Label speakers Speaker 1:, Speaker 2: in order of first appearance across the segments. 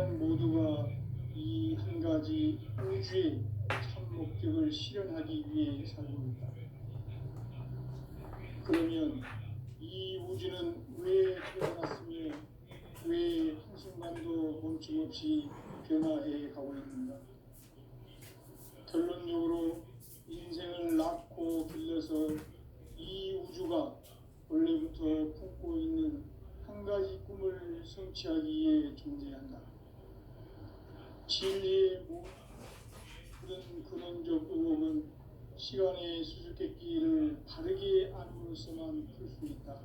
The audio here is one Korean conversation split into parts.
Speaker 1: 생명 모두가 이 한 가지 우주의 참 목적을 실현하기 위해 살고 있다. 그러면 이 우주는 왜 태어났으며 왜 한순간도 멈춤없이 변화해 가고 있는가? 결론적으로 인생을 낳고 길러서 이 우주가 원래부터 품고 있는 한 가지 꿈을 성취하기 위해 존재한다. 진리의 모든 근원적 의혹은 시간의 수수께끼를 바르게 알므로써만 풀 수 있다.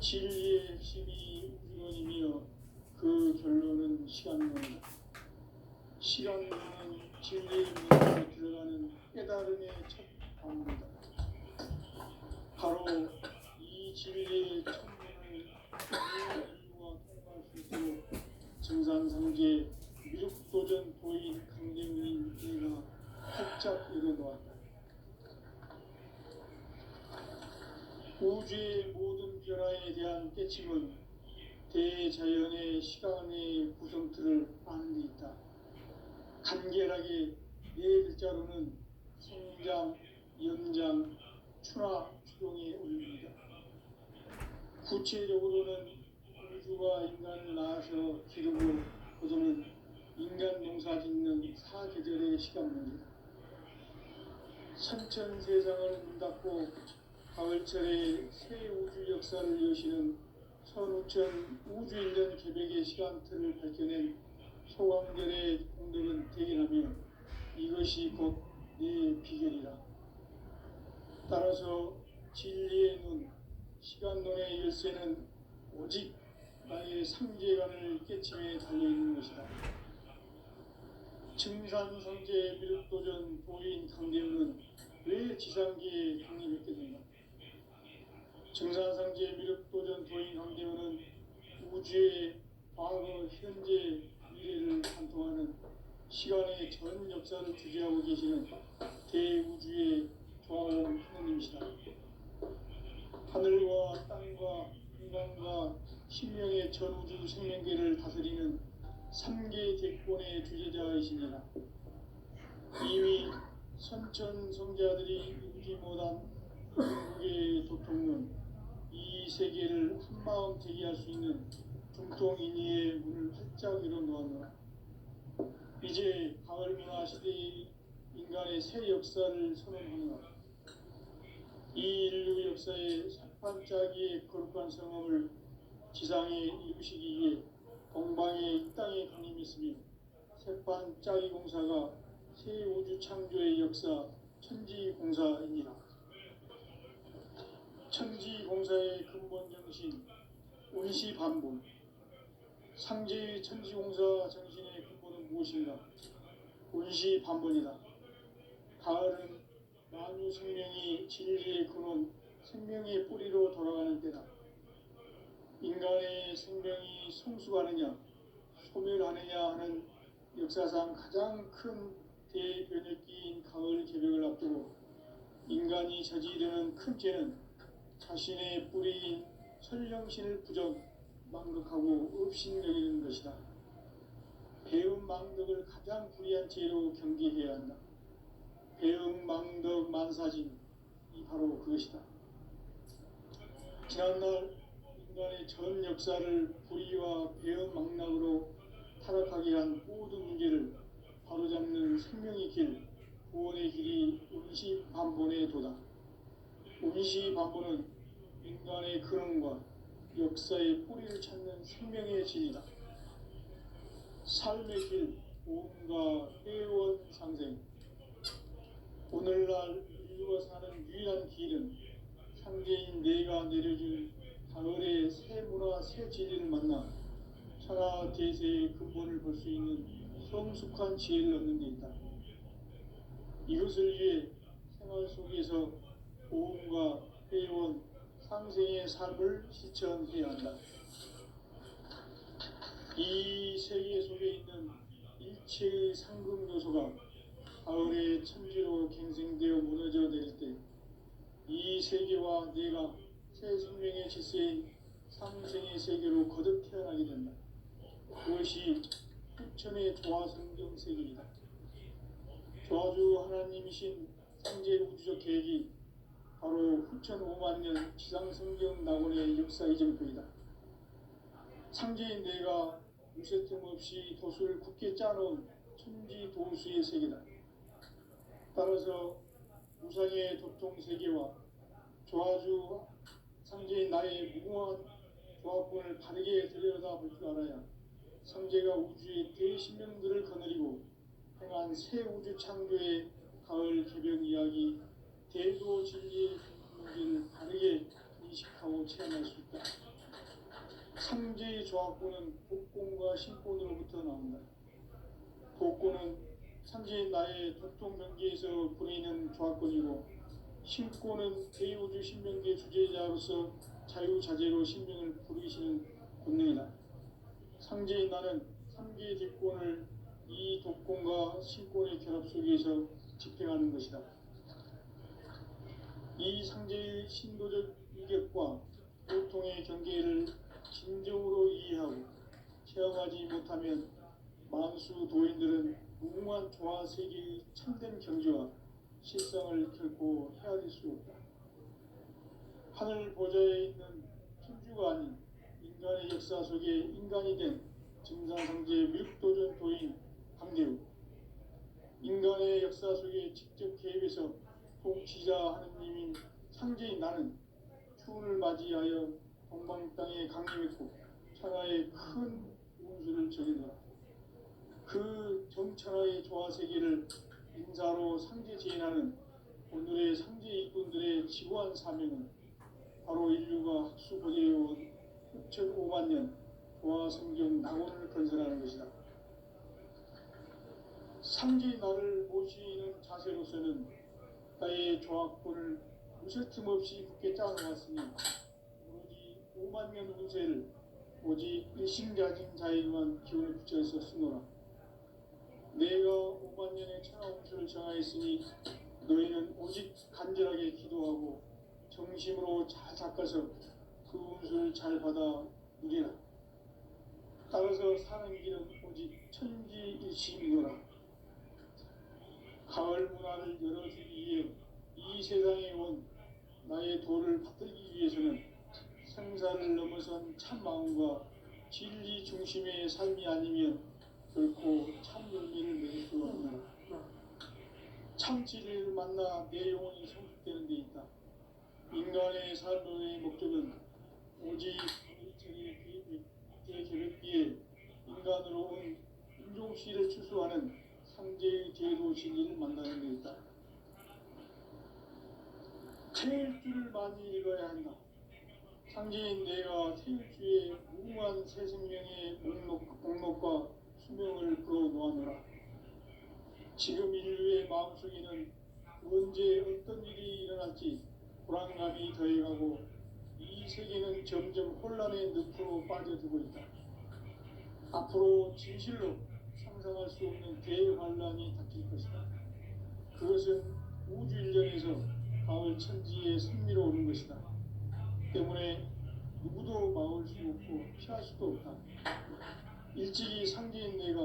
Speaker 1: 진리의 핵심이 우주론이며 그 결론은 시간론이다. 시간론은 진리의 문으로 들어가는 깨달음의 첫 방문이다. 바로 이 진리의 첫문을 인류가 통과할 수 있도록 정산상제 미륵도전 도인 강대문인 내가 활짝 열어놓았다. 우주의 모든 변화에 대한 깨침은 대자연의 시간의 구성틀을 아는 데 있다. 간결하게 네 글자로는 성장, 연장, 추나 추동의 원리이다. 구체적으로는 우주가 인간을 낳아서 기르고 거두는 인간 농사 짓는 사계절의 시간 문제다. 선천 세상을 문 닫고 가을철에 새 우주 역사를 여시는 선우천 우주 1년 개백의 시간틀을 밝혀낸 소강절의 공덕은 대견하며 이것이 곧 내 비결이라. 따라서 진리의 눈, 시간론의 열쇠는 오직 나의 상제관을 깨침에 달려있는 것이다. 증산성제 미륵도전 도인 강대문은 왜 지상계에 강림했게 된가? 증산성제 미륵도전 도인 강대문은 우주의 과거, 현재, 미래를 관통하는 시간의 전 역사를 주재하고 계시는 대우주의 조화로운 하느님이시다. 하늘과 땅과 인간과 신명의 전우주 생명계를 다스리는 3개 대권의 주제자이시니라. 이미 선천성자들이 이루지 못한 궁극의 도통론, 이 세계를 한마음 되게 할 수 있는 중통인의의 문을 활짝 열어놓았노라. 이제 가을 문화 시대의 인간의 새 역사를 선언하노라. 이 인류 역사의 산반짜기의 거룩한 성험을 지상에 이루시기 위해 동방에 이 땅에 강림했으며 새반짜기 공사가 새 우주 창조의 역사 천지공사입니다. 천지공사의 근본 정신 운시반복. 상제의 천지공사 정신의 근본은 무엇인가? 운시반복이다. 가을은 만유 생명이 진리의 근원, 생명의 뿌리로 돌아가는 때다. 인간의 생명이 성숙하느냐, 소멸하느냐 하는 역사상 가장 큰 대변혁기인 가을 개벽을 앞두고 인간이 저지르는 큰 죄는 자신의 뿌리인 설령신을 부정, 망덕하고 업신여기는 것이다. 배음 망덕을 가장 불의한 죄로 경계해야 한다. 배음 망덕 만사진, 이 바로 그것이다. 지난날 인간의 전 역사를 불의와 배음 망락으로 타락하게 한 모든 문제를 바로잡는 생명의 길, 구원의 길이 운시반본의 도다. 운시반본은 인간의 근원과 역사의 뿌리를 찾는 생명의 진이다. 삶의 길, 보험과 회원 상생. 오늘날 인류가 사는 유일한 길은 상제인 내가 내려준 가을의 새 문화, 새 진리를 만나 천하 대세의 근본을 볼 수 있는 성숙한 지혜를 얻는 데 있다. 이것을 위해 생활 속에서 보험과 회원, 상생의 삶을 실천해야 한다. 이 세계 속에 있는 일체의 상급 요소가 가을의 천지로 갱생되어 무너져 내릴 때 이 세계와 내가 새 생명의 질서인 상생의 세계로 거듭 태어나게 된다. 그것이 후천의 조화성경 세계이다. 조화주 하나님이신 상제 우주적 계획이 바로 후천 5만 년 지상성경 낙원의 역사 이전표이다. 상제인 내가 무쇠틈 없이 도수를 굳게 짜놓은 천지 도수의 세계다. 따라서 우상의 도통 세계와 조화주 상제인 나의 무궁한 조합권을 바르게 들여다볼 줄 알아야 상제가 우주의 대신명들을 거느리고 행한 새 우주 창조의 가을 개벽 이야기 대도 진리의 문제를 바르게 인식하고 체험할 수 있다. 상제의 조합권은 복권과 신권으로부터 나온다. 복권은 상제인 나의 도통 경계에서 부리는 조합권이고, 신권은 대우주 신명계 주제자로서 자유자재로 신명을 부르시는 권능이다. 상제인 나는 3개의 뒷권을 이 독권과 신권의 결합 속에서 집행하는 것이다. 이 상제의 신도적 위격과 보통의 경계를 진정으로 이해하고 체험하지 못하면 만수 도인들은 무궁한 조화 세계의 참된 경지와 실상을 결코 헤아릴 수 없다. 하늘 보좌에 있는 천주가 아닌 인간의 역사 속에 인간이 된 증산상제 밀도전 도인 강대우, 인간의 역사 속에 직접 개입해서 통치자 하느님인 상제인 나는 추운을 맞이하여 동방 땅에 강림했고 천하의 큰 운수를 전해노라. 그 정천하의 조화 세계를 인사로 상제 제인하는 오늘의 상제 일꾼들의 지구한 사명은 바로 인류가 학수 고대해온 6,5만 년 조화 성경 낙원을 건설하는 것이다. 상제인 나를 모시는 자세로서는 나의 조합권을 무쇠틈 없이 굳게 짜놓았으니 오로지 5만 년 운세를 오직 일심가진 자에게만 기운을 붙여서 쓰노라. 내가 5만 년의 천하 운수를 정하였으니 너희는 오직 간절하게 기도하고 정심으로 잘 닦아서 그 운수를 잘 받아 누리라. 따라서 사는 길은 오직 천지일심이노라. 가을 문화를 열어주기 위해 이 세상에 온 나의 도를 받들기 위해서는 생사를 넘어선 참 마음과 진리 중심의 삶이 아니면 결코 참 열매를 맺을 수 없노라. 참 진리를 만나 내 영혼이 성숙되는 데 있다. 인간의 삶의 목적은 오직 대개벽기에 인간으로 온 인종씨를 추수하는 상제의 제도 진리를 만나는 데 있다. 태일주를 많이 읽어야 한다. 상제인 내가 태일주의 무궁한 새 생명의 목록과 수명을 불어놓아노라. 지금 인류의 마음속에는 언제 어떤 일이 일어날지 불안감이 더해가고 이 세계는 점점 혼란의 늪으로 빠져들고 있다. 앞으로 진실로 상상할 수 없는 대환란이 닥칠 것이다. 그것은 우주 일전에서 가을 천지의 승리로 오는 것이다. 때문에 누구도 막을 수 없고 피할 수도 없다. 일찍이 상제인 내가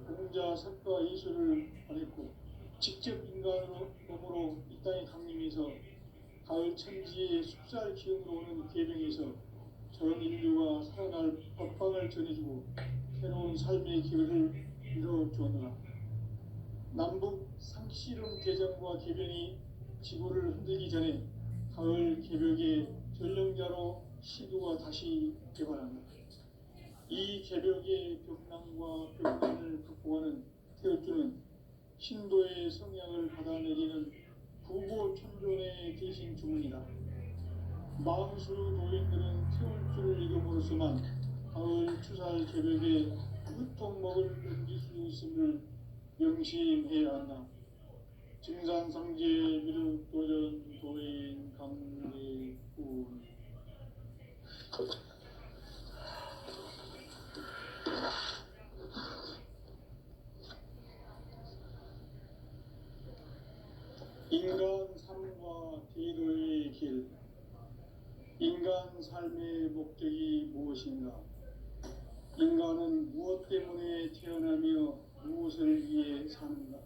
Speaker 1: 공자, 석가, 예수를 보냈고 직접 인간으로 몸으로 이 땅에 강림해서 가을 천지의 숲살 기운으로 오는 계명에서 전 인류가 살아날 법방을 전해주고 새로운 삶의 기회를 이뤄주었노라. 남북 상씨름 대전과 개변이 지구를 흔들기 전에 가을 개벽의 전령자로 시도가 다시 개발한다. 이 개벽의 벽난과 벽난을 극복하는 태울주는 신도의 성향을 받아내리는 부고 천존의 대신 주문이다. 마음수 도인들은 태울주를 읽음으로써만 가을 추살 개벽에 끝통목을 넘길 수 있음을 명심해야 한다. 증산상제 미륵도전 도인 강대군. 인간 삶과 대도의 길. 인간 삶의 목적이 무엇인가? 인간은 인간은 무엇 때문에 태어나며 무엇을 위해 사는가?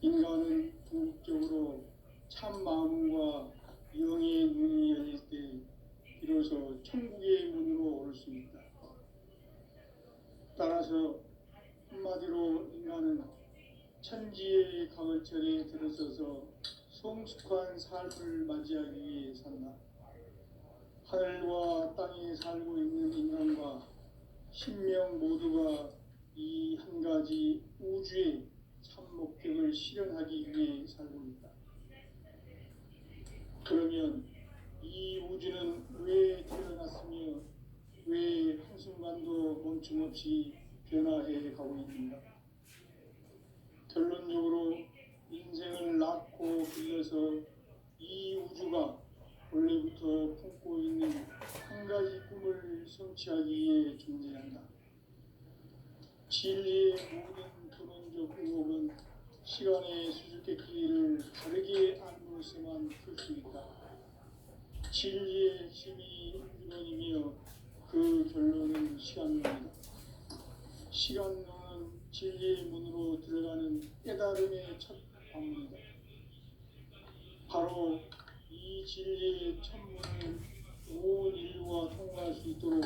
Speaker 1: 인간은 궁극적으로 참 마음과 영의 눈이 열릴 때 비로소 천국의 문으로 올 수 있다. 따라서 한마디로 인간은 천지의 가을철에 들어서서 성숙한 삶을 맞이하기 위해 산다. 하늘과 땅에 살고 있는 인간과 신명 모두가 이 한 가지 우주의 참 목적을 실현하기 위해 살고 있다. 그러면 이 우주는 왜 태어났으며 왜 한순간도 멈춤없이 변화해 가고 있는가? 결론적으로 인생을 낳고 길러서 이 우주가 원래부터 품고 있는 한 가지 꿈을 성취하기 위해 존재한다. 진리의 모든 토론적 의혹은 시간의 수수께끼를 다르게 안으로서만 풀 수 있다. 진리의 핵심이 유론이며 그 결론은 시간론이다. 시간론은 진리의 문으로 들어가는 깨달음의 첫 방문이다. 바로 이 진리의 첫문을 온 인류가 통과할 수 있도록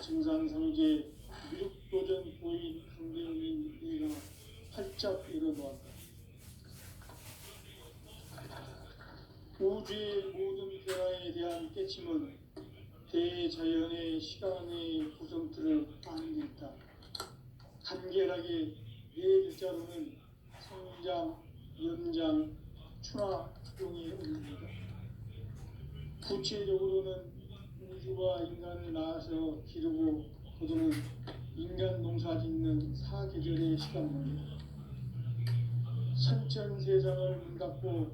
Speaker 1: 증산상제 미륵도전 보인 강대웅인 내가 활짝 열어놓았다. 우주의 모든 변화에 대한 깨침은 대자연의 시간의 구성틀을 안는다. 간결하게 네 글자로는 성장, 연장, 추나 추동의 의미입니다. 구체적으로는 우주가 인간을 낳아서 기르고 거두는 인간 농사 짓는 사계절의 시간입니다. 선천세상을 문닫고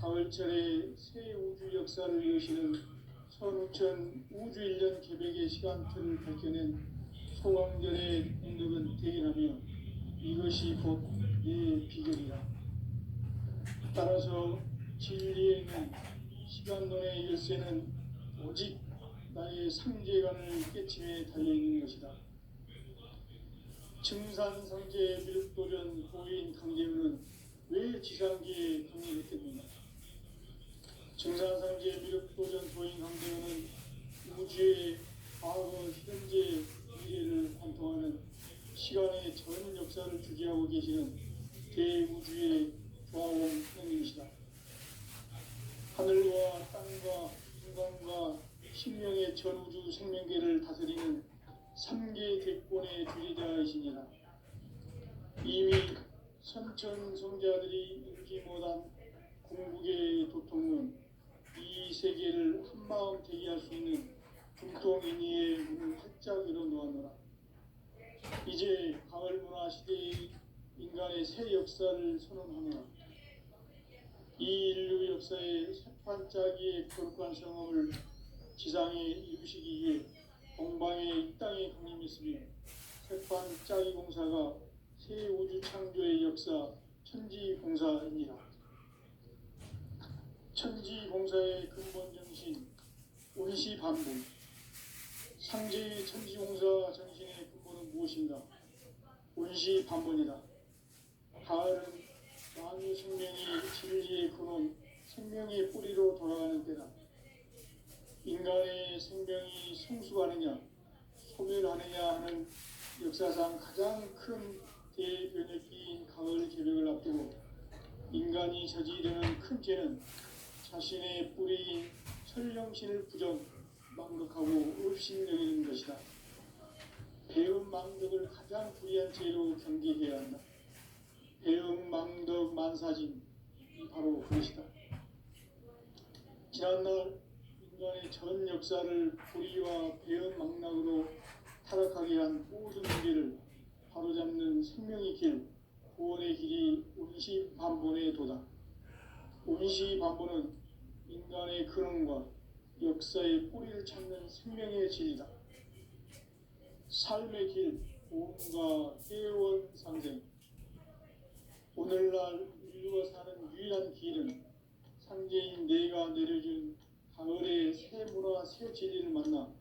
Speaker 1: 가을철에 새 우주 역사를 여시는 선우천 우주일년 개백의 시간틀을 밝혀낸 소강절의 공덕은 대견하며 이것이 곧 내 비결이다. 따라서 진리에는 시간론의 열쇠는 오직 나의 상제관을 깨침에 달려있는 것이다. 증산상제 미륵도전 보인 강제우는 왜 지상계에 강림했겠는가? 증산상제 미륵도전 보인 강제우는 우주의 과거, 현재, 미래를 관통하는 시간의 전 역사를 주재하고 계시는 대우주의 조화원형이시다. 하늘과 땅과 인간과 신명의 전우주 생명계를 다스리는 3계 대권의 주재자이시니라. 이미 선천성자들이 읽지 못한 궁극의 도통론, 이 세계를 한마음 대기할 수 있는 중통인의의 문을 활짝 열어놓았노라. 이제 가을문화 시대의 인간의 새 역사를 선언하노라. 이 인류 역사의 새판짜기의 거룩한 성험을 지상에 이루시기 위해 동방의 이 땅에 강림했으며 새판짜기 공사가 새 우주 창조의 역사 천지공사입니다. 천지공사의 근본 정신 온시반복. 상제의 천지공사 정신의 근본은 무엇인가? 온시반복이다. 가을은 만유 생명이 진리의 근원, 생명의 뿌리로 돌아가는 때다. 인간의 생명이 성숙하느냐, 소멸하느냐 하는 역사상 가장 큰 대변혁기인 가을 개벽을 앞두고 인간이 저지르는 큰 죄는 자신의 뿌리인 설령신을 부정, 망덕하고 업신여기는 것이다. 배움 망덕을 가장 불의한 죄로 경계해야 한다. 배움 망덕 만사진, 바로 그것이다. 지난날 인간의 전 역사를 불의와 배움 망락으로 타락하게 한 모든 문제를 바로잡는 생명의 길, 구원의 길이 온시반본의 도다. 온시반본은 인간의 근원과 역사의 뿌리를 찾는 생명의 진리다. 삶의 길, 보험과 회원 상생. 오늘날 인류가 사는 유일한 길은 상제인 내가 내려준 가을의 새 문화 새 진리를 만나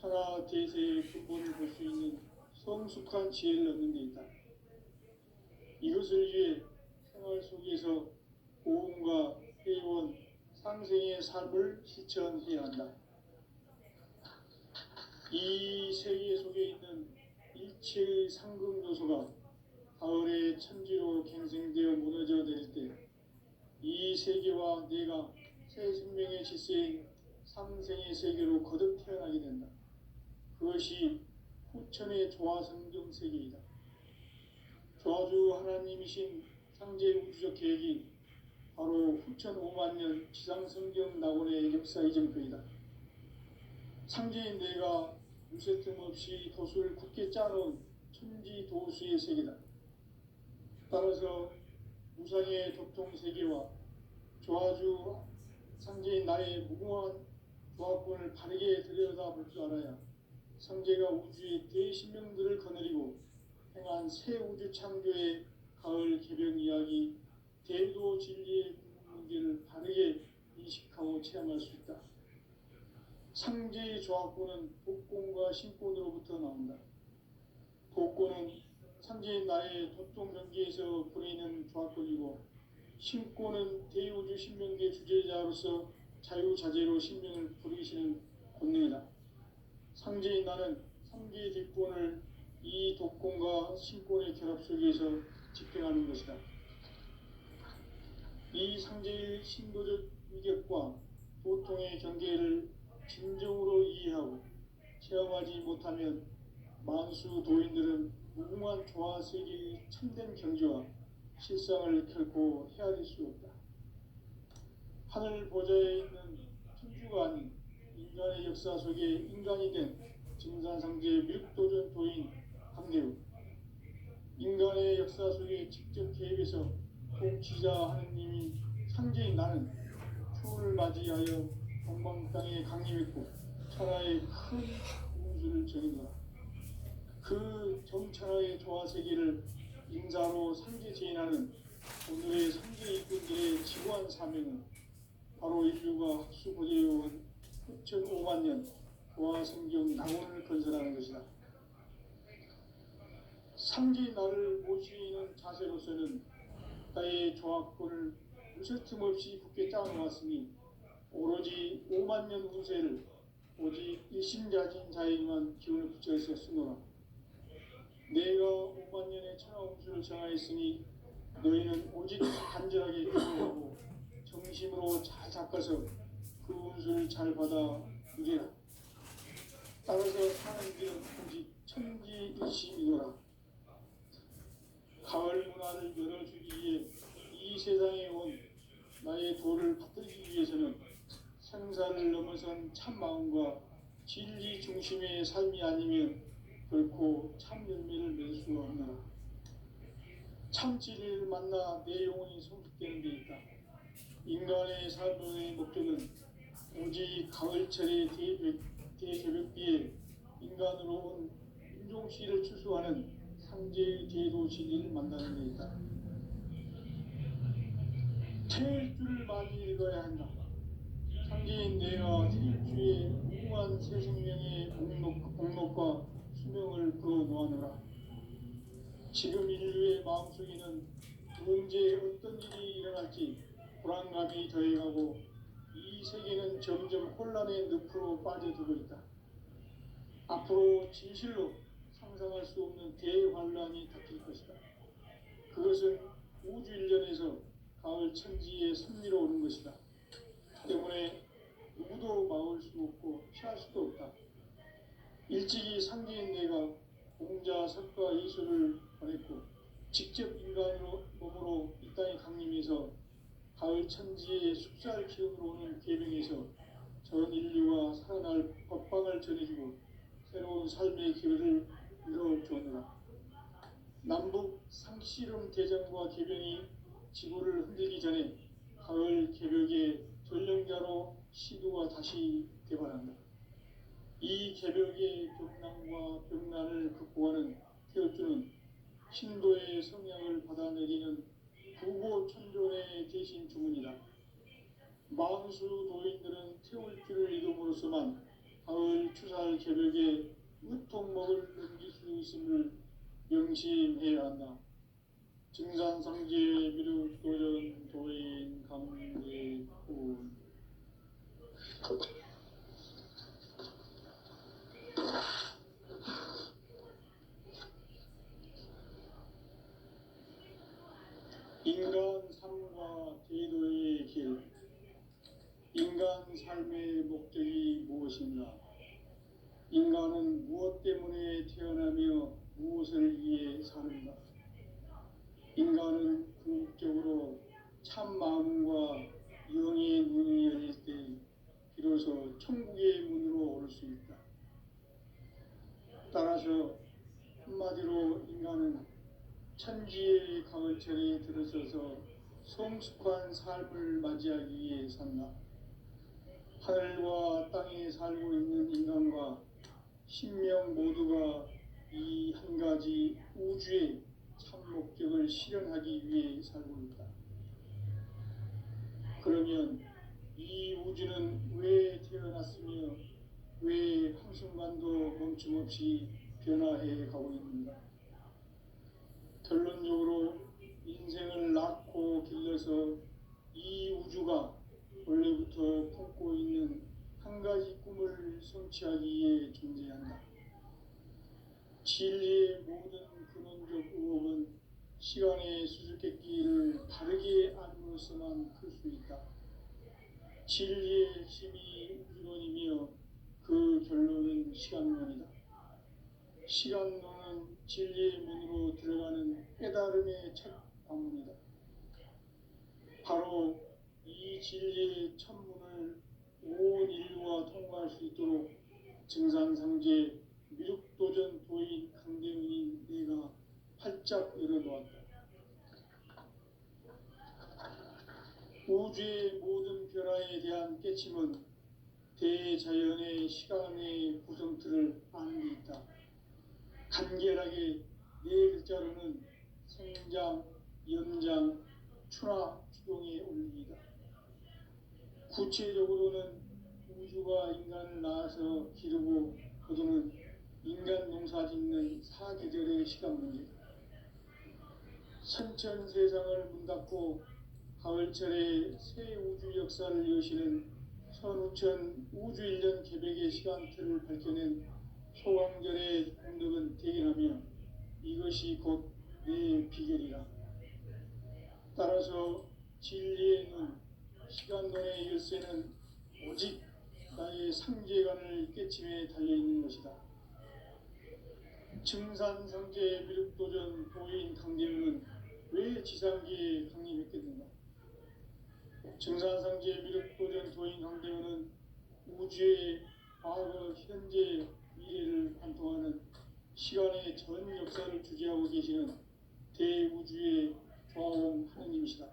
Speaker 1: 천하 대세의 근본을 볼 수 있는 성숙한 지혜를 얻는 데 있다. 이것을 위해 생활 속에서 고음과 회원, 상생의 삶을 실천해야 한다. 이 세계 속에 있는 일체의 상급 요소가 가을의 천지로 갱생되어 무너져 내릴 때 이 세계와 내가 새 생명의 질서인 상생의 세계로 거듭 태어나게 된다. 그것이 후천의 조화성경 세계이다. 조화주 하나님이신 상제 우주적 계획이 바로 후천 5만 년 지상성경 낙원의 역사 이정표이다. 상제인 내가 무쇠 틈 없이 도수를 굳게 짜놓은 천지 도수의 세계다. 따라서 무상의 도통 세계와 조화주 상제인 나의 무궁한 조합권을 바르게 들여다볼 줄 알아야 상제가 우주의 대신명들을 거느리고 행한 새 우주 창조의 가을 개벽 이야기, 대도 진리의 문제를 바르게 인식하고 체험할 수 있다. 상제의 조합권은 복권과 신권으로부터 나온다. 복권은 상제인 나의 도통 경계에서 부리는 조합권이고, 신권은 대우주 신명계 주제자로서 자유자재로 신명을 부리시는 권능이다. 상제인 나는 상제의 뒷권을 이 독권과 신권의 결합 속에서 집행하는 것이다. 이 상제의 신도적 위격과 도통의 경계를 진정으로 이해하고 체험하지 못하면 만수 도인들은 무궁한 조화 세계의 참된 경지와 실상을 결코 헤아릴 수 없다. 하늘 보좌에 있는 천주가 아닌 인간의 역사 속에 인간이 된 증산상제의 밀도전 도인 강대우, 인간의 역사 속에 직접 개입해서 통치자 하느님이 상제인 나는 추운을 맞이하여 동방 땅에 강림했고 천하의 큰 운수를 정인다. 그 정천하의 조화 세계를 인사로 상제 제인하는 오늘의 상제 일꾼들의 지구한 사명은 바로 인류가 학수고대해온 후천 5만 년 조화 성경 낙원을 건설하는 것이다. 상제 나를 모시는 자세로서는 나의 조합권을 무쇠 틈 없이 굳게 짜놓았으니 오로지 5만 년 운세를 오직 일심자진 자에게만 기운을 붙여서 쓰노라. 내가 5만 년의 천하 운수를 정하였으니 너희는 오직 간절하게 기도하고 정심으로 잘 닦아서 그 운수를 잘 받아 누리라. 따라서 사는 길은 오직 천지일심이노라. 가을 문화를 열어주기 위해 이 세상에 온 나의 도를 받들기 위해서는 생사를 넘어선 참마음과 진리 중심의 삶이 아니면 결코 참 열매를 맺을 수가 없노라. 참 진리를 만나 내 영혼이 성숙되는 데 있다. 인간의 삶의 목적은 오직 가을철의 대개벽비에 인간으로 온 인종시를 추수하는 상제의 대도 진리를 만나는 데 있다. 태일주를 많이 읽어야 한다. 상제인 내가 태일주의 무궁한 새 생명의 공록과 수명을 불어놓아노라. 지금 인류의 마음속에는 언제 어떤 일이 일어날지 불안감이 더해가고 이 세계는 점점 혼란의 늪으로 빠져들고 있다. 앞으로 진실로 상상할 수 없는 대환란이 닥칠 것이다. 그것은 우주 일련에서 가을 천지의 섭리로 오는 것이다. 때문에 누구도 막을 수 없고 피할 수도 없다. 일찍이 상제인 내가 공자, 석가, 예수를 보냈고 직접 인간으로 몸으로 이 땅에 강림해서 가을 천지의 숲살 기운으로 오는 계명에서 전 인류가 살아날 법방을 전해주고 새로운 삶의 기회를 이뤄주었노라. 남북 상씨름 대전과 개병이 지구를 흔들기 전에 가을 개벽의 전령자로 시도가 다시 개발한다. 이 개벽의 벽난과 벽난을 극복하는 태울주는 신도의 성향을 받아내리는 부고천존의 대신 주문이다. 만수 도인들은 태울주를 이름으로서만 가을 추살 새벽에 으통먹을 넘길 수 있음을 명심해야 한다. 증산상제 미륵 도전 도인 강대군. 인간 삶과 제도의 길. 인간 삶의 목적이 무엇인가? 인간은 무엇 때문에 태어나며 무엇을 위해 사는가? 인간은 궁극적으로 참 마음과 영의 문이 열릴 때 비로소 천국의 문으로 올 수 있다. 따라서 한마디로 인간은 천지의 가을철에 들어서서 성숙한 삶을 맞이하기 위해 산다. 하늘과 땅에 살고 있는 인간과 신명 모두가 이 한 가지 우주의 참 목적을 실현하기 위해 살고 있다. 그러면 이 우주는 왜 태어났으며 왜 한순간도 멈춤없이 변화해 가고 있는가? 결론적으로 인생을 낳고 길러서 이 우주가 원래부터 품고 있는 한 가지 꿈을 성취하기 위해 존재한다. 진리의 모든 근원적 의혹은 시간의 수수께끼를 바르게 알므로서만 클 수 있다. 진리의 핵심이 우주론이며 그 결론은 시간론이다. 시간론은 진리의 문으로 들어가는 깨달음의 첫 방문이다. 바로 이 진리의 천문을 온 인류가 통과할 수 있도록 증산상제 미륵도전 도인 강대훈인 내가 활짝 열어놓았다. 우주의 모든 변화에 대한 깨침은 대자연의 시간의 구성틀을 아는 데 있다. 간결하게 네 글자로는 생장, 연장, 추나 추동의 원리이다. 구체적으로는 우주가 인간을 낳아서 기르고 거두는 인간 농사 짓는 사계절의 시간 문제다. 선천 세상을 문 닫고 가을철에 새 우주 역사를 여시는 선우천 우주 1년 개백의 시간틀을 밝혀낸 소강절의 공덕은 대견하며 이것이 곧 내 비결이라. 따라서 진리의 눈, 시간론의 열쇠는 오직 나의 상제관을 깨침에 달려있는 것이다. 증산상제 미륵도전 도인 강대훈은 왜 지상계에 강림했겠는가? 증산상제 미륵도전 도인 강대훈은 우주의 과거, 현재, 미래를 관통하는 시간의 전 역사를 주재하고 계시는 대우주의 좌왕 하느님이시다.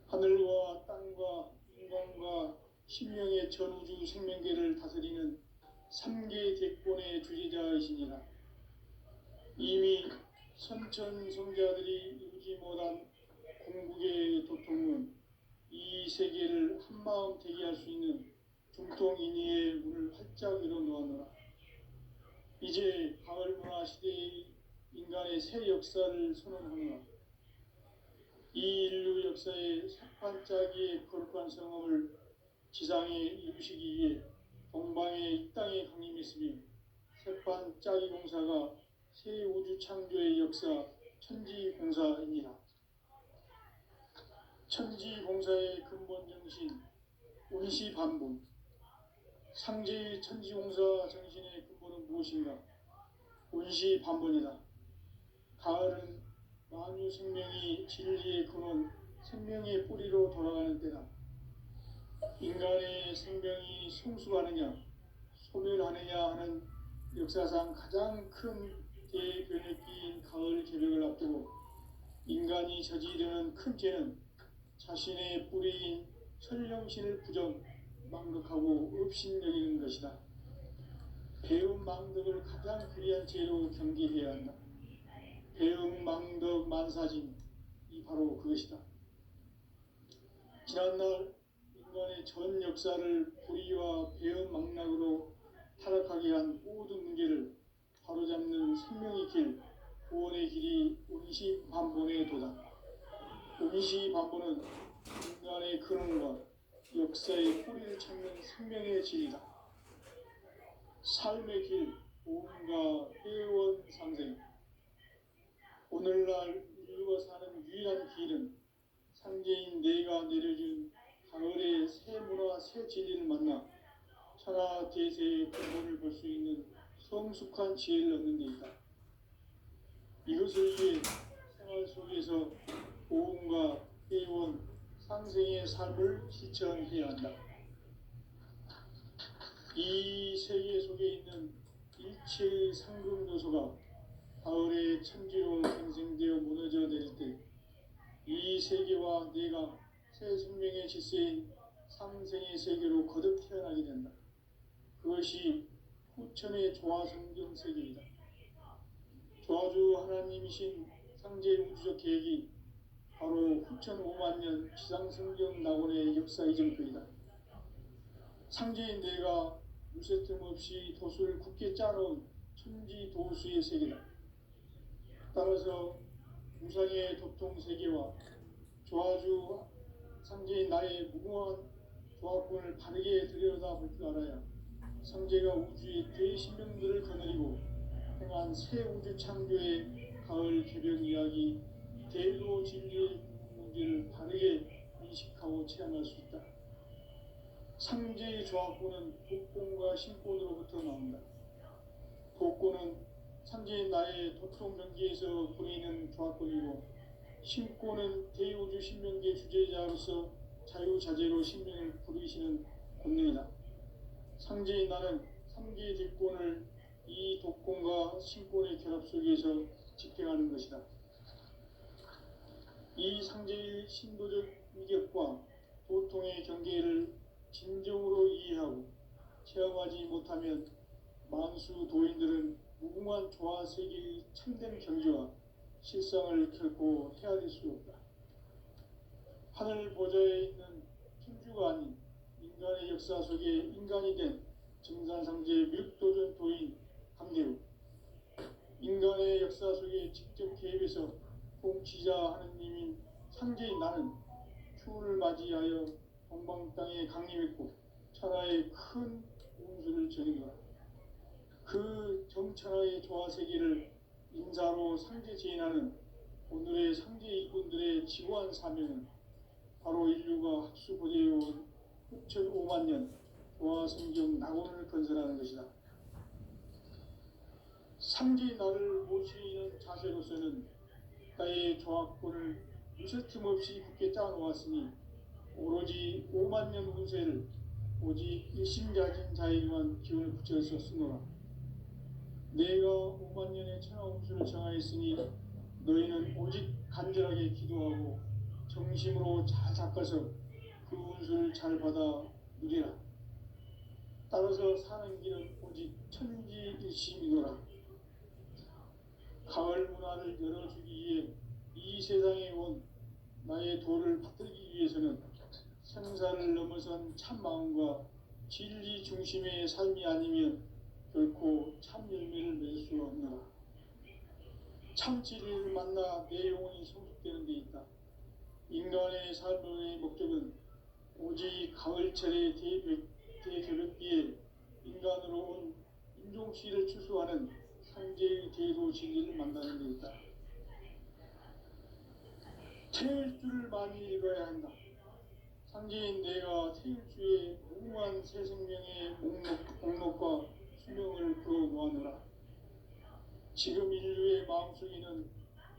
Speaker 1: 하늘과 땅과 인간과 신명의 전우주 생명계를 다스리는 3계 대권의 주제자이시니라. 이미 선천성자들이 이루지 못한 공국의 도통은 이 세계를 한마음 되게 할 수 있는 중통인의의 문을 활짝 열어놓았노라. 이제 가을문화 시대의 인간의 새 역사를 선언하노라. 이 인류 역사의 새반짝이의 거룩한 성험을 지상에 이루시기 위해 동방의 이 땅에 강림했으며 새반짝이 공사가 새 우주 창조의 역사 천지공사입니다. 천지공사의 근본 정신 운시반본. 상제의 천지공사 정신의 근본은 무엇인가? 운시반본이다. 가을은 만유 생명이 진리의 근원, 생명의 뿌리로 돌아가는 때다. 인간의 생명이 성숙하느냐, 소멸하느냐 하는 역사상 가장 큰 대변혁기인 가을 개벽을 앞두고 인간이 저지르는 큰 죄는 자신의 뿌리인 설령신을 부정, 망덕하고 업신여기는 것이다. 배움 망덕을 가장 불의한 죄로 경계해야 한다. 배움 망덕 만사짐, 이 바로 그것이다. 지난날 인간의 전 역사를 불의와 배은망락으로 타락하게 한 모든 문제를 바로잡는 생명의 길, 구원의 길이 운시반본에 도다. 운시반본은 인간의 근원과 역사의 뿌리를 찾는 생명의 진리다. 삶의 길, 보험과 회원 상생. 오늘날 인류가 사는 유일한 길은 상제인 내가 내려준 가을의 새 문화 새 진리를 만나 천하 대세의 근본을 볼 수 있는 성숙한 지혜를 얻는 데 있다. 이것을 위해 생활 속에서 보험과 회원, 상생의 삶을 실천해야 한다. 이 세계 속에 있는 일체의 상금 요소가 가을의 천지로 생생되어 무너져 내릴 때 이 세계와 내가 새 생명의 질서인 상생의 세계로 거듭 태어나게 된다. 그것이 후천의 조화성경 세계이다. 조화주 하나님이신 상제 우주적 계획이 바로 후천 5만 년 지상성경 낙원의 역사 이정표이다. 상제인 내가 무쇠 틈 없이 도수를 굳게 짜놓은 천지 도수의 세계다. 따라서 우상의 도통 세계와 조화주 상제인 나의 무궁한 조합군을 바르게 들여다볼 줄 알아야 상제가 우주의 대신명들을 거느리고 행한 새 우주 창조의 가을 개변 이야기, 대도 진리의 문제를 바르게 인식하고 체험할 수 있다. 상제의 조합군은 복권과 신권으로부터 나온다. 복권은 상제인 나의 도통 경계에서 보이는 조합군이고, 신권은 대우주 신명계 주제자로서 자유자재로 신명을 부르시는 권능이다. 상제인 나는 3개의 뒷권을 이 독권과 신권의 결합 속에서 집행하는 것이다. 이 상제의 신도적 위격과 도통의 경계를 진정으로 이해하고 체험하지 못하면 만수 도인들은 무궁한 조화 세계의 참된 경지와 실상을 결코 헤아릴 수 없다. 하늘 보좌에 있는 천주가 아닌 인간의 역사 속에 인간이 된 증산상제 밀도전 도인 강대우, 인간의 역사 속에 직접 개입해서 통치자 하느님인 상제인 나는 추운을 맞이하여 동방 땅에 강림했고 천하의 큰 운수를 전인노라. 그 정천하의 조화 세계를 인사로 상제 제인하는 오늘의 상제 일꾼들의 지구한 사명은 바로 인류가 학수고대해온 후천 5만 년 조화 성경 낙원을 건설하는 것이다. 상제인 나를 모시는 자세로서는 나의 조합권을 무쇠틈 없이 굳게 짜놓았으니 오로지 5만 년 운세를 오직 일심가진 자에게만 기운을 붙여서 쓰노라. 내가 5만 년의 천하 운수를 정하였으니 너희는 오직 간절하게 기도하고 정심으로 잘 닦아서 그 운수를 잘 받아 누리라. 따라서 사는 길은 오직 천지일심이노라. 가을 문화를 열어주기 위해 이 세상에 온 나의 도를 받들기 위해서는 생사를 넘어선 참마음과 진리 중심의 삶이 아니면 결코 참 열매를 맺을 수 없노라. 참 진리를 만나 내 영혼이 성숙되는 데 있다. 인간의 삶의 목적은 오직 가을철의 대개벽기에 인간으로 온 인종씨를 추수하는 상제의 대도 진리를 만나는 데 있다. 태일 줄을 많이 읽어야 한다. 상제인 내가 태일주의 무궁한 새 생명의 목록과 수명을 풀어놓아노라. 지금 인류의 마음속에는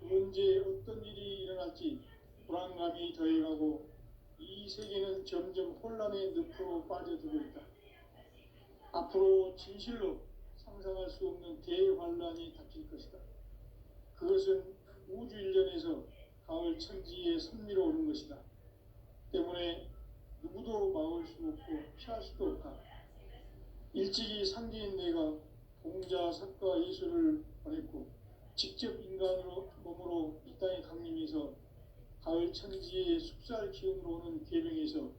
Speaker 1: 언제 어떤 일이 일어날지 불안감이 더해가고 이 세계는 점점 혼란의 늪으로 빠져들고 있다. 앞으로 진실로 상상할 수 없는 대환란이 닥칠 것이다. 그것은 우주 일련에서 가을 천지의 섭리로 오는 것이다. 때문에 누구도 막을 수 없고 피할 수도 없다. 일찍이 상제인 내가 공자, 석가, 예수를 보냈고 직접 인간으로 몸으로 이 땅에 강림해서 가을 천지의 숲살 기운으로 오는 계명에서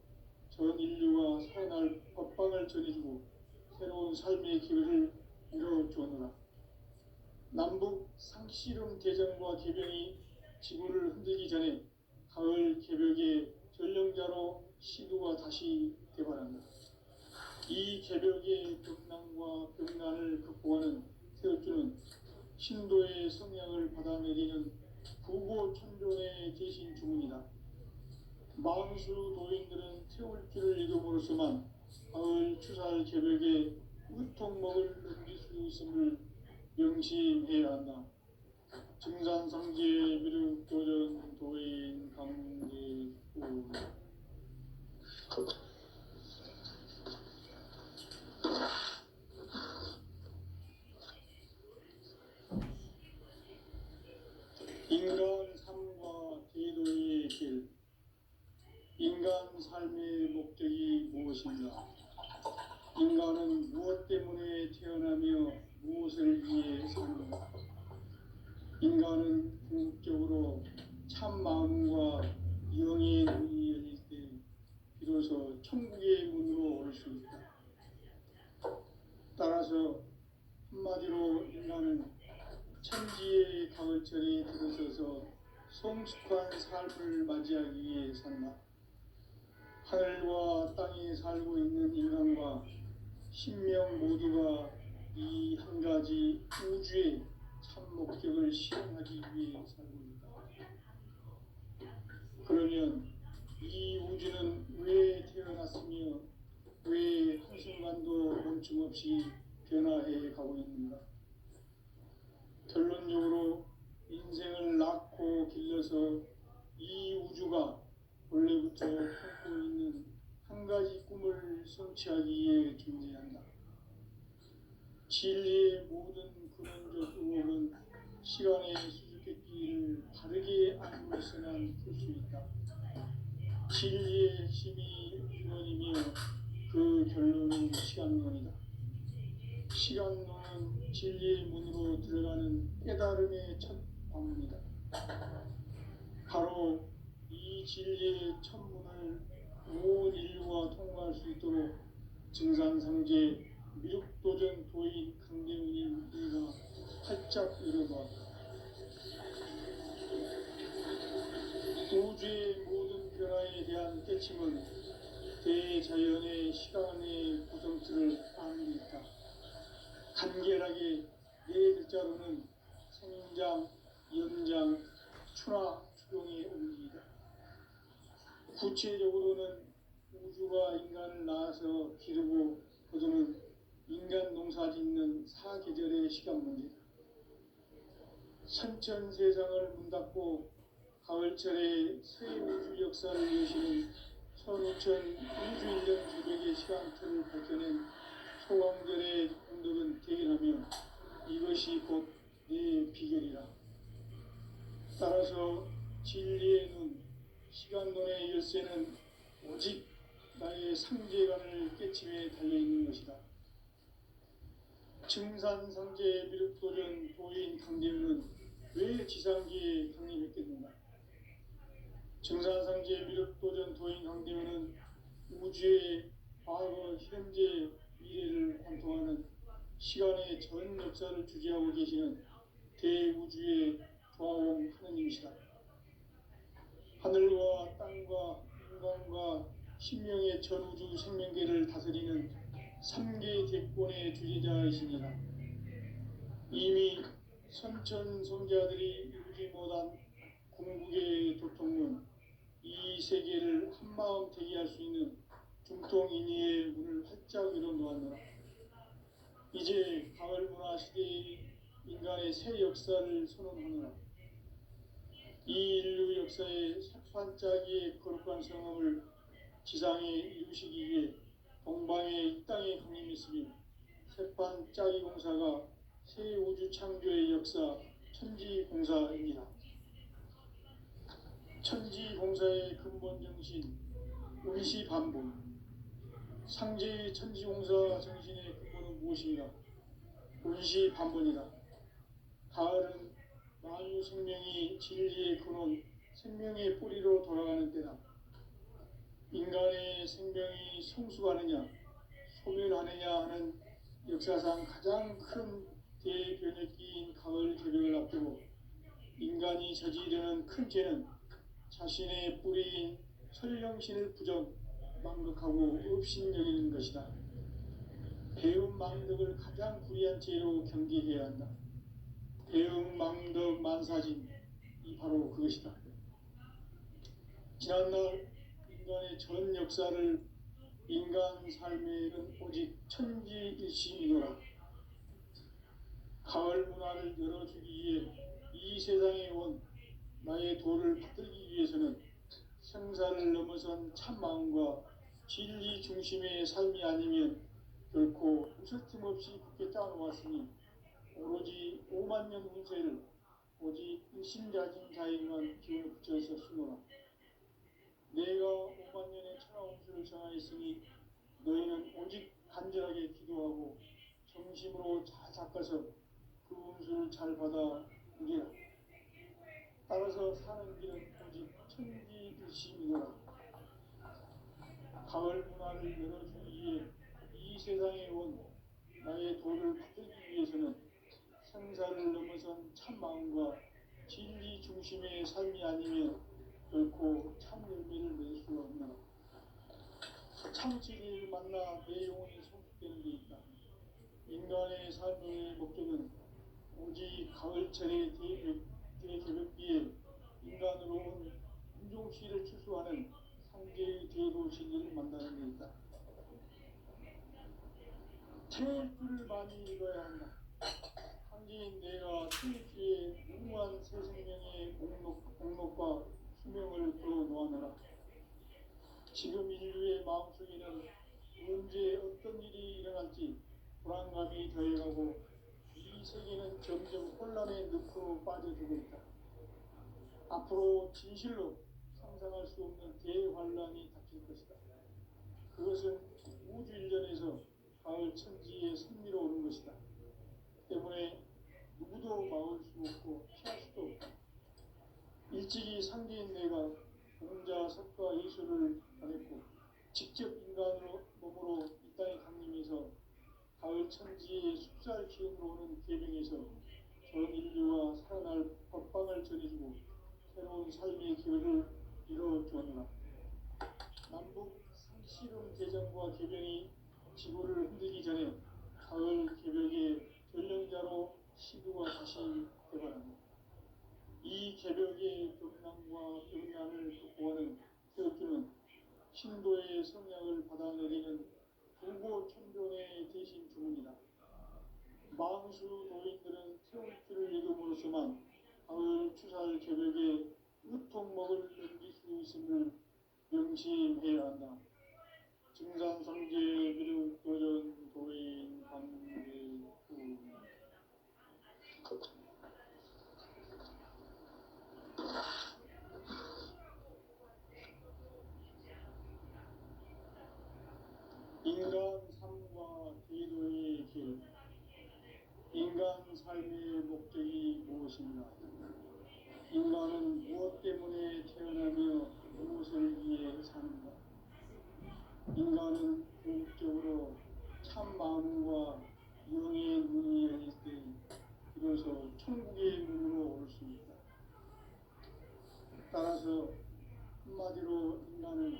Speaker 1: 전 인류가 살아날 법방을 전해주고 새로운 삶의 기회를 열어주었노라. 남북 상씨름 대전과 개병이 지구를 흔들기 전에 가을 개벽의 전령자로 시도가 다시 개발한다. 이 개벽의 벽난과 벽난을 극복하는 태엽주는 신도의 성향을 받아내리는 부고천존의 대신 주문이다. 만수 도인들은 태울주를 읽음으로써만 가을 추살 개벽에 으통먹을 넘길 수 있음을 명심해야 한다. 증산상제 미륵 도전 도인 강제구 인간 삶과 대도의 길. 인간 삶의 목적이 무엇인가? 인간은 무엇 때문에 태어나며 무엇을 위해 사는가? 인간은 궁극적으로 참 마음과 영의 문이 열릴 때 비로소 천국의 문으로 올 수 있다. 따라서 한마디로 인간은 천지의 가을철에 들어서서 성숙한 삶을 맞이하기 위해 산다. 하늘과 땅에 살고 있는 인간과 신명 모두가 이 한 가지 우주의 참 목적을 실현하기 위해 살고 있다. 그러면 이 우주는 왜 태어났으며 왜 한순간도 멈춤없이 변화해 가고 있는가? 결론적으로 인생을 낳고 길러서 이 우주가 원래부터 품고 있는 한 가지 꿈을 성취하기 위해 존재한다. 진리의 모든 근원적 의혹은 시간의 수수께끼를 바르게 알고서만 풀 수 있다. 진리의 핵심이 유언이며 그 결론은 시간론이다. 시간론은 진리의 문으로 들어가는 깨달음의 첫 방문이다. 바로 이 진리의 천문을 온 인류가 통과할 수 있도록 증산상제 미륵도전 도인 강대훈이 우리가 활짝 열어놓았다. 우주의 모든 변화에 대한 깨침은 대자연의 시간의 구성틀을 아는 데 있다. 간결하게 네 글자로는 생장, 연장, 추나 추동의 온기이다. 구체적으로는 우주가 인간을 낳아서 기르고 거두는 인간 농사 짓는 사계절의 시간 문제다. 선천세상을 문닫고 가을철에 새 우주 역사를 여시는 15,000 우주일년 개벽의 시간틀을 밝혀낸 소광절의 공덕은 대견하며 이것이 곧 내 비결이라. 따라서 진리의 눈, 시간론의 열쇠는 오직 나의 상제관을 깨침에 달려있는 것이다. 증산상제 미륵도전 도인 강제훈은 왜 지상기에 강림했겠는가? 증산상제 미륵도전 도인 강제훈은 우주의 과거, 현재, 미래를 관통하는 시간의 전 역사를 주재하고 계시는 대우주의 좌왕 하느님이시다. 하늘과 땅과 인간과 신명의 전우주 생명계를 다스리는 3개 대권의 주재자이시니라. 이미 선천성자들이 이루지 못한 궁극의 도통문, 이 세계를 한마음 되게 할 수 있는 중통인의의 문을 활짝 열어놓았노라. 이제 가을 문화 시대의 인간의 새 역사를 선언하노라. 이 인류 역사의 새판짜기의 거룩한 성업을 지상에 이루시기 위해 동방의 이 땅에 강림했으며 새판짜기 공사가 새 우주 창조의 역사 천지공사입니다. 천지공사의 근본 정신 의시반복. 상제의 천지공사 정신의 근본은 무엇인가? 의시반복이다. 가을은 만유 생명이 진리의 근원, 생명의 뿌리로 돌아가는 때다. 인간의 생명이 성숙하느냐 소멸하느냐 하는 역사상 가장 큰 대변혁기인 가을 개벽을 앞두고 인간이 저지르는 큰 죄는 자신의 뿌리인 설령신을 부정, 망극하고 업신여기는 것이다. 배움 망덕을 가장 불의한 죄로 경계해야 한다. 배움 망덕 만사진, 이 바로 그것이다. 지난날 인간의 전 역사를 인간 삶에는 오직 천지일심이노라. 가을 문화를 열어주기 위해 이 세상에 온 나의 도를 받들기 위해서는 생사를 넘어선 참마음과 진리 중심의 삶이 아니면 결코 무서짐 없이 굳게 짜놓았으니 오로지 5만 년 운세를 오직 일심자진 자에게만 기운을 붙여서 쓰노라. 내가 5만 년의 천하 운수를 정하였으니 너희는 오직 간절하게 기도하고 정심으로 잘 닦아서 그 운수를 잘 받아 누리라. 따라서 사는 길은 오직 천지일심이노라. 가을 문화를 열어주기 위해 이 세상에 온 나의 도를 받들기 위해서는 생사를 넘어선 참마음과 진리 중심의 삶이 아니면 결코 참 열매를 낼 수가 없노라. 참치리를 만나 내 영혼이 성숙되는 데 있다. 인간의 삶의 목적은 오직 가을철의 대개벽기에 인간으로 온 인종시를 추수하는 상계의 대도 진리를 만나는 데 있다. 태일주를 많이 읽어야 한다. 상계인 내가 태일주의 무궁한 새 생명의 목록과 수명을 끌어놓아노라. 지금 인류의 마음속에는 언제 어떤 일이 일어날지 불안감이 더해가고 이 세계는 점점 혼란의 늪으로 빠져들고 있다. 앞으로 진실로 상상할 수 없는 대환란이 닥칠 것이다. 그것은 우주 일전에서 가을 천지의 섭리로 오는 것이다. 때문에 누구도 막을 수 없고 피할 수도 없다. 일찍이 상계인 내가 공자, 석가, 예수를 가졌고 직접 인간으로 몸으로 이 땅에 강림해서 가을 천지의 숲살 기운으로 오는 계명에서 전 인류가 살아날 법방을 전해주고 새로운 삶의 기회를 이뤄주었노라. 남북 상씨름 개정과 개병이 지구를 흔들기 전에 가을 개벽의 전령자로 시구가 다시 개발한다. 이 개벽의 경랑과 경란을 극복하는 태극주는 신도의 성약을 받아내리는 부고 천존의 대신 주문이다. 망수 도인들은 태극주를 읽음으로써만 가을 추살 개벽의 으통목을 넘길 수 있음을 명심해야 한다. 증산성제 미륵 도전 도인 관계구 인간 삶과 기도의 길. 인간 삶의 목적이 무엇인가? 인간은 무엇 때문에 태어나며 무엇을 위해 사는가? 인간은 궁극적으로 참 마음과 영의 문이 열릴 때 비로소 천국의 문으로 올 수 있다. 따라서 한마디로 인간은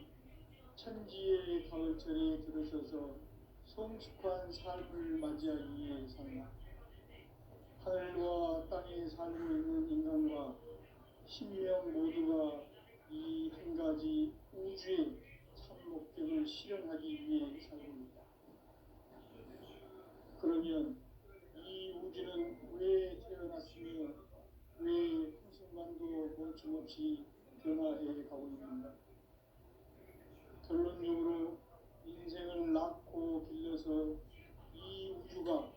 Speaker 1: 천지의 가을철에 들어서서 성숙한 삶을 맞이하기 위해 산다. 하늘과 땅에 살고 있는 인간과 신명 모두가 이 한 가지 우주의 참 목적을 실현하기 위해 살고 있다. 그러면 이 우주는 왜 태어났으며 왜 한순간도 멈춤없이 변화해 가고 있는가? 결론적으로 인생을 낳고 길러서 이 우주가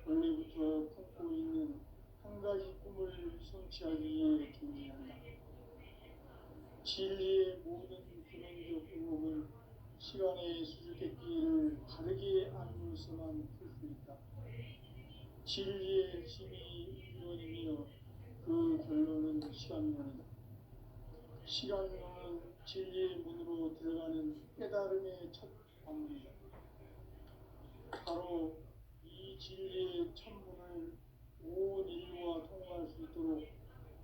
Speaker 1: 원래부터 품고 있는 한 가지 꿈을 성취하기 위해 존재한다. 진리의 모든 근원적 의혹은 시간의 수수께끼를 바르게 알고서만 풀 수 있다. 진리의 핵심이 우주론이며 그 결론은 시간론이다. 시간론은 진리의 문으로 들어가는 깨달음의 첫 방문이다. 바로 이 진리의 천문을 온 인류와 통과할 수 있도록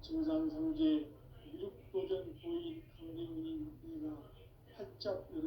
Speaker 1: 증산상제 미륵도전 보인 강대문인 네가 활짝 열어놓았다.